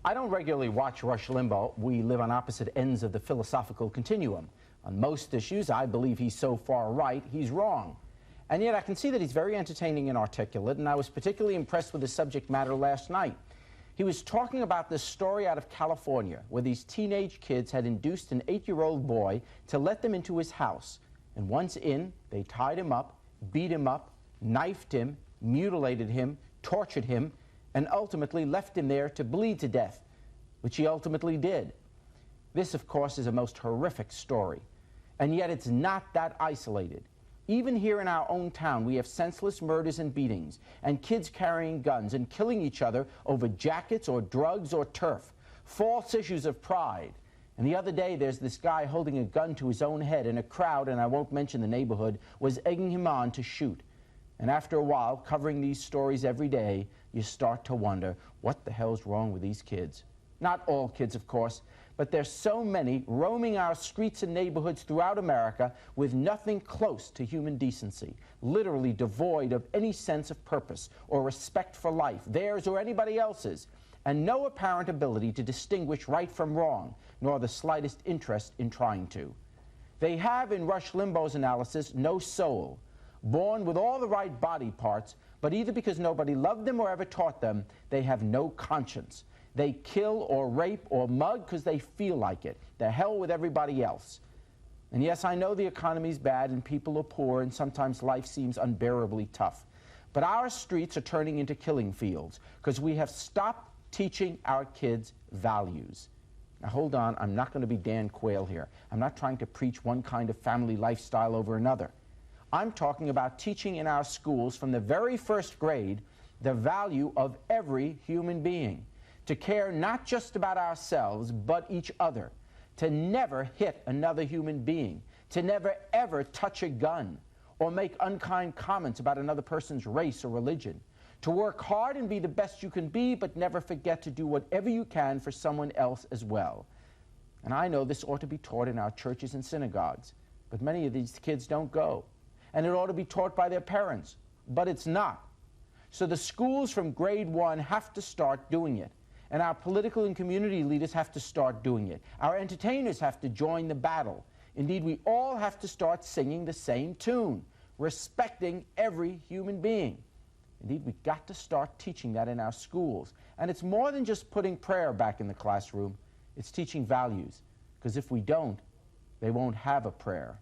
I don't regularly watch Rush Limbaugh. We live on opposite ends of the philosophical continuum. On most issues, I believe he's so far right, he's wrong. And yet I can see that he's very entertaining and articulate, and I was particularly impressed with his subject matter last night. He was talking about this story out of California, where these teenage kids had induced an 8-year-old boy to let them into his house. And once in, they tied him up, beat him up, knifed him, mutilated him, tortured him, and ultimately left him there to bleed to death, which he ultimately did. This, of course, is a most horrific story. And yet it's not that isolated. Even here in our own town, we have senseless murders and beatings, and kids carrying guns and killing each other over jackets or drugs or turf, false issues of pride. And the other day, there's this guy holding a gun to his own head, and a crowd, and I won't mention the neighborhood, was egging him on to shoot. And after a while, covering these stories every day, you start to wonder, what the hell's wrong with these kids? Not all kids, of course, but there's so many roaming our streets and neighborhoods throughout America with nothing close to human decency, literally devoid of any sense of purpose or respect for life, theirs or anybody else's, and no apparent ability to distinguish right from wrong, nor the slightest interest in trying to. They have, in Rush Limbaugh's analysis, no soul, born with all the right body parts, but either because nobody loved them or ever taught them, they have no conscience. They kill or rape or mug because they feel like it. The hell with everybody else. And yes, I know the economy's bad and people are poor and sometimes life seems unbearably tough. But our streets are turning into killing fields because we have stopped teaching our kids values. Now hold on, I'm not going to be Dan Quayle here. I'm not trying to preach one kind of family lifestyle over another. I'm talking about teaching in our schools from the very first grade the value of every human being. To care not just about ourselves, but each other. To never hit another human being. To never ever touch a gun or make unkind comments about another person's race or religion. To work hard and be the best you can be, but never forget to do whatever you can for someone else as well. And I know this ought to be taught in our churches and synagogues, but many of these kids don't go. And it ought to be taught by their parents, but it's not. So the schools from grade 1 have to start doing it. And our political and community leaders have to start doing it. Our entertainers have to join the battle. Indeed, we all have to start singing the same tune, respecting every human being. Indeed, we've got to start teaching that in our schools. And it's more than just putting prayer back in the classroom. It's teaching values. Because if we don't, they won't have a prayer.